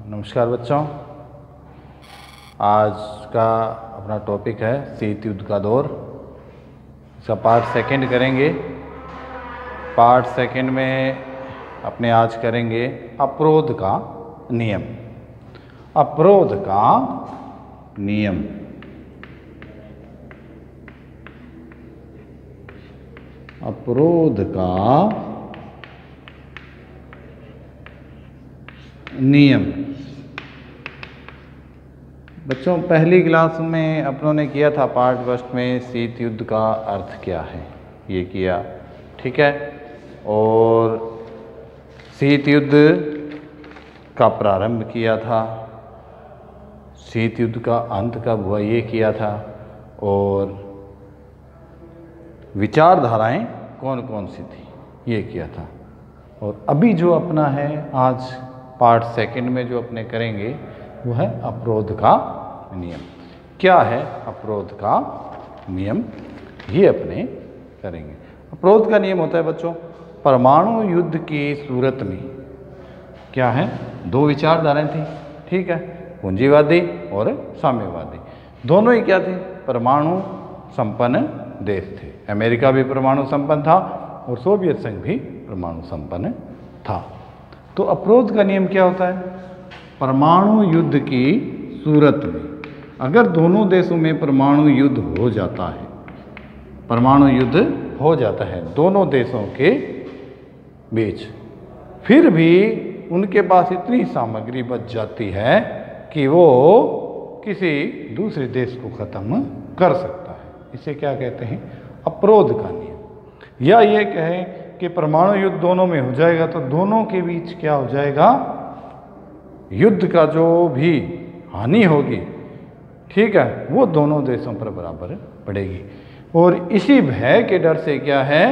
नमस्कार बच्चों, आज का अपना टॉपिक है शीत युद्ध का दौर। इसका पार्ट सेकंड करेंगे। पार्ट सेकंड में अपने आज करेंगे अपरोध का नियम। अपरोध का नियम। अपरोध का नियम। बच्चों, पहली क्लास में अपनों ने किया था पार्ट फर्स्ट में शीत युद्ध का अर्थ क्या है, ये किया, ठीक है। और शीत युद्ध का प्रारंभ किया था, शीत युद्ध का अंत कब हुआ ये किया था, और विचारधाराएं कौन कौन सी थी ये किया था। और अभी जो अपना है आज पार्ट सेकंड में जो अपने करेंगे वो है अपरोध का नियम। क्या है अपरोध का नियम, ये अपने करेंगे। अपरोध का नियम होता है बच्चों, परमाणु युद्ध की सूरत में क्या है, दो विचारधाराएं थी, ठीक है, पूंजीवादी और साम्यवादी। दोनों ही क्या थे, परमाणु संपन्न देश थे। अमेरिका भी परमाणु संपन्न था और सोवियत संघ भी परमाणु संपन्न था। तो अपरोध का नियम क्या होता है, परमाणु युद्ध की सूरत में अगर दोनों देशों में परमाणु युद्ध हो जाता है, परमाणु युद्ध हो जाता है दोनों देशों के बीच, फिर भी उनके पास इतनी सामग्री बच जाती है कि वो किसी दूसरे देश को ख़त्म कर सकता है। इसे क्या कहते हैं, अपरोध का नियम। या ये कहें कि परमाणु युद्ध दोनों में हो जाएगा तो दोनों के बीच क्या हो जाएगा, युद्ध का जो भी हानि होगी, ठीक है, वो दोनों देशों पर बराबर पड़ेगी। और इसी भय के डर से क्या है,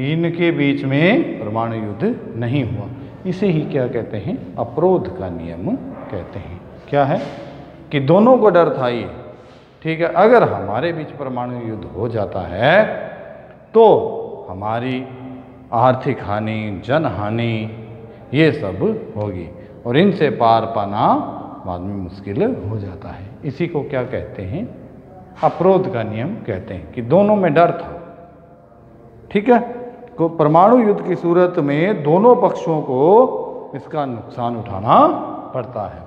इनके बीच में परमाणु युद्ध नहीं हुआ। इसे ही क्या कहते हैं, अपरोध का नियम कहते हैं। क्या है कि दोनों को डर था ये, ठीक है, अगर हमारे बीच परमाणु युद्ध हो जाता है तो हमारी आर्थिक हानि, जन हानि, ये सब होगी और इनसे पार पाना बाद में मुश्किल हो जाता है। इसी को क्या कहते हैं, अपरोध का नियम कहते हैं कि दोनों में डर था, ठीक है। तो परमाणु युद्ध की सूरत में दोनों पक्षों को इसका नुकसान उठाना पड़ता है।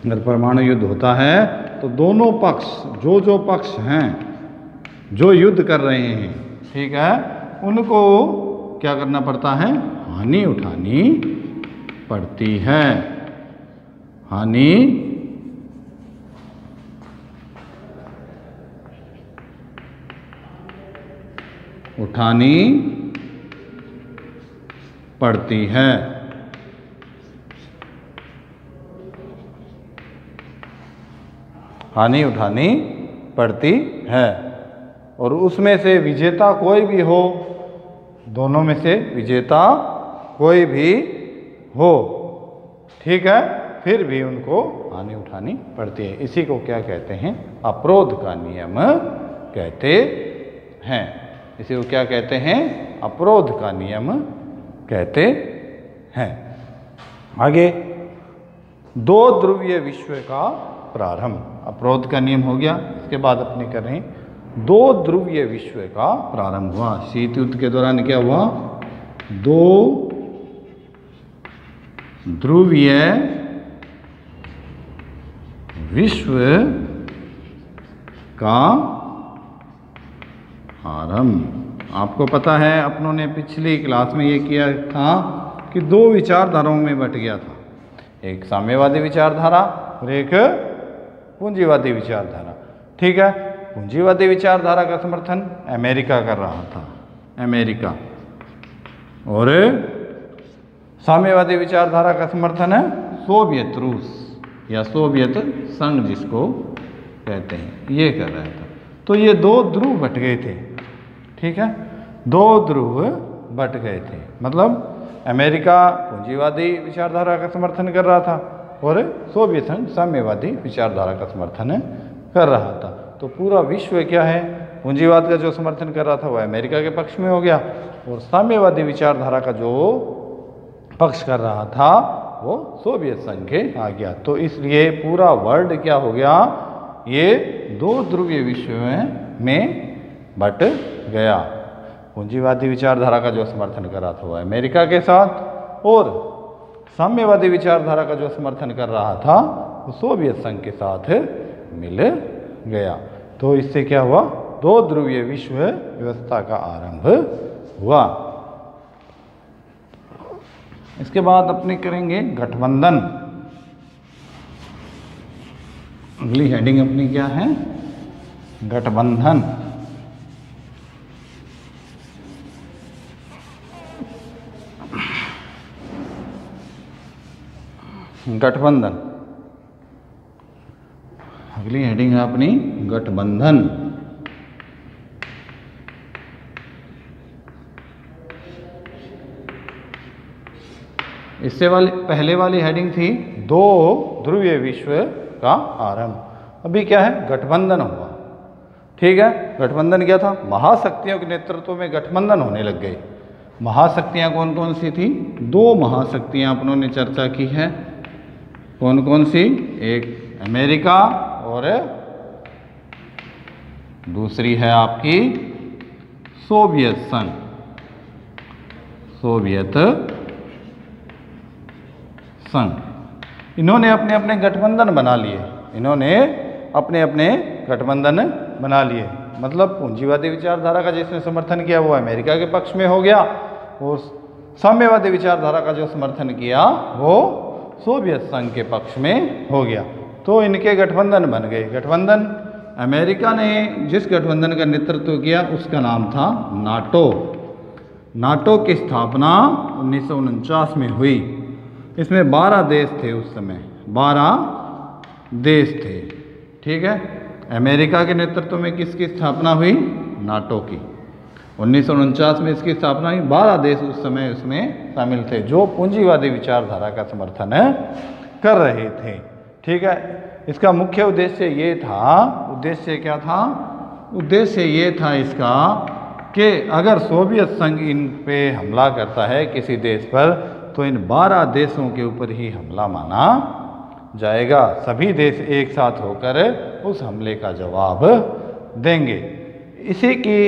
अगर परमाणु युद्ध होता है तो दोनों पक्ष, जो पक्ष हैं जो युद्ध कर रहे हैं, ठीक है, उनको क्या करना पड़ता है, हानि उठानी पड़ती है। हानि उठानी पड़ती है। हानि उठानी पड़ती है और उसमें से विजेता कोई भी हो, दोनों में से विजेता कोई भी हो, ठीक है, फिर भी उनको हानि उठानी पड़ती है। इसी को क्या कहते हैं, अपरोध का नियम कहते हैं। इसी को क्या कहते हैं, अपरोध का नियम कहते हैं। आगे, दो ध्रुवीय विश्व का प्रारंभ। अपरोध का नियम हो गया, इसके बाद अपने कर रहे हैं दो ध्रुवीय विश्व का प्रारंभ हुआ। शीत युद्ध के दौरान क्या हुआ, दो ध्रुवीय विश्व का आरंभ। आपको पता है अपनों ने पिछली क्लास में ये किया था कि दो विचारधाराओं में बट गया था, एक साम्यवादी विचारधारा और एक पूंजीवादी विचारधारा, ठीक है। पूंजीवादी विचारधारा का समर्थन अमेरिका कर रहा था, अमेरिका, और साम्यवादी विचारधारा का समर्थन है सोवियत रूस या सोवियत संघ जिसको कहते हैं, ये कर रहा था। तो ये दो ध्रुव बट गए थे, ठीक है, दो ध्रुव बट गए थे। मतलब अमेरिका पूंजीवादी विचारधारा का समर्थन कर रहा था और सोवियत संघ साम्यवादी विचारधारा का समर्थन कर रहा था। तो पूरा विश्व क्या है, पूंजीवाद का जो समर्थन कर रहा था वह अमेरिका के पक्ष में हो गया और साम्यवादी विचारधारा का जो पक्ष कर रहा था वो सोवियत संघ के आ गया। तो इसलिए पूरा वर्ल्ड क्या हो गया, ये दो ध्रुवीय विश्व में बट गया। पूंजीवादी विचारधारा का जो समर्थन कर रहा था वो अमेरिका के साथ, और साम्यवादी विचारधारा का जो समर्थन कर रहा था वो सोवियत संघ के साथ मिल गया। तो इससे क्या हुआ, दो ध्रुवीय विश्व व्यवस्था का आरंभ हुआ। इसके बाद अपने करेंगे गठबंधन। अगली हेडिंग अपनी क्या है, गठबंधन। गठबंधन अगली हेडिंग है अपनी गठबंधन। इससे पहले वाली हेडिंग थी दो ध्रुवीय विश्व का आरंभ। अभी क्या है, गठबंधन हुआ। ठीक है, गठबंधन क्या था, महाशक्तियों के नेतृत्व में गठबंधन होने लग गए। महाशक्तियां कौन कौन सी थी, दो महाशक्तियां अपनों ने चर्चा की है। कौन कौन सी, एक अमेरिका और दूसरी है आपकी सोवियत संघ। सोवियत संघ, इन्होंने अपने अपने गठबंधन बना लिए। इन्होंने अपने अपने गठबंधन बना लिए। मतलब पूंजीवादी विचारधारा का जिसने समर्थन किया वो अमेरिका के पक्ष में हो गया, और साम्यवादी विचारधारा का जो समर्थन किया वो सोवियत संघ के पक्ष में हो गया। तो इनके गठबंधन बन गए। गठबंधन, अमेरिका ने जिस गठबंधन का नेतृत्व किया उसका नाम था नाटो। नाटो की स्थापना 1949 में हुई। इसमें 12 देश थे उस समय, 12 देश थे। ठीक है, अमेरिका के नेतृत्व में किसकी स्थापना हुई, नाटो की। 1949 में इसकी स्थापना हुई। 12 देश उस समय उसमें शामिल थे जो पूंजीवादी विचारधारा का समर्थन कर रहे थे। ठीक है, इसका मुख्य उद्देश्य ये था, उद्देश्य क्या था, उद्देश्य ये था इसका कि अगर सोवियत संघ इन पे हमला करता है किसी देश पर, तो इन 12 देशों के ऊपर ही हमला माना जाएगा। सभी देश एक साथ होकर उस हमले का जवाब देंगे। इसी की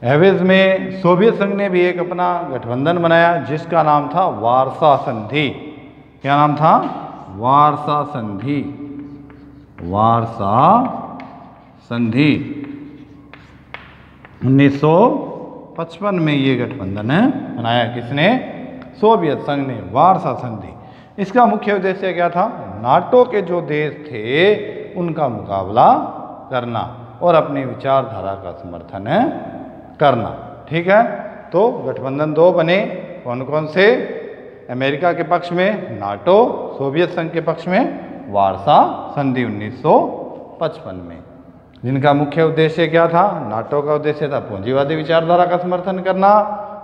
एवज में सोवियत संघ ने भी एक अपना गठबंधन बनाया जिसका नाम था वारसा संधि। क्या नाम था, वारसा संधि। वारसा संधि 1955 में ये गठबंधन बनाया। किसने, सोवियत संघ ने, वारसा संधि। इसका मुख्य उद्देश्य क्या था, नाटो के जो देश थे उनका मुकाबला करना और अपनी विचारधारा का समर्थन करना। ठीक है, तो गठबंधन दो बने। कौन कौन से, अमेरिका के पक्ष में नाटो, सोवियत संघ के पक्ष में वारसा संधि 1955 में। जिनका मुख्य उद्देश्य क्या था, नाटो का उद्देश्य था पूंजीवादी विचारधारा का समर्थन करना,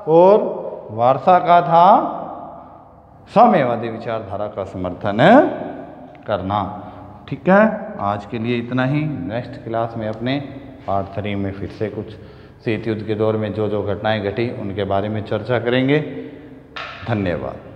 और वारसा का था साम्यवादी विचारधारा का समर्थन करना। ठीक है, आज के लिए इतना ही। नेक्स्ट क्लास में अपने पार्ट 3 में फिर से कुछ शीत युद्ध के दौर में जो जो घटनाएं घटी उनके बारे में चर्चा करेंगे। धन्यवाद।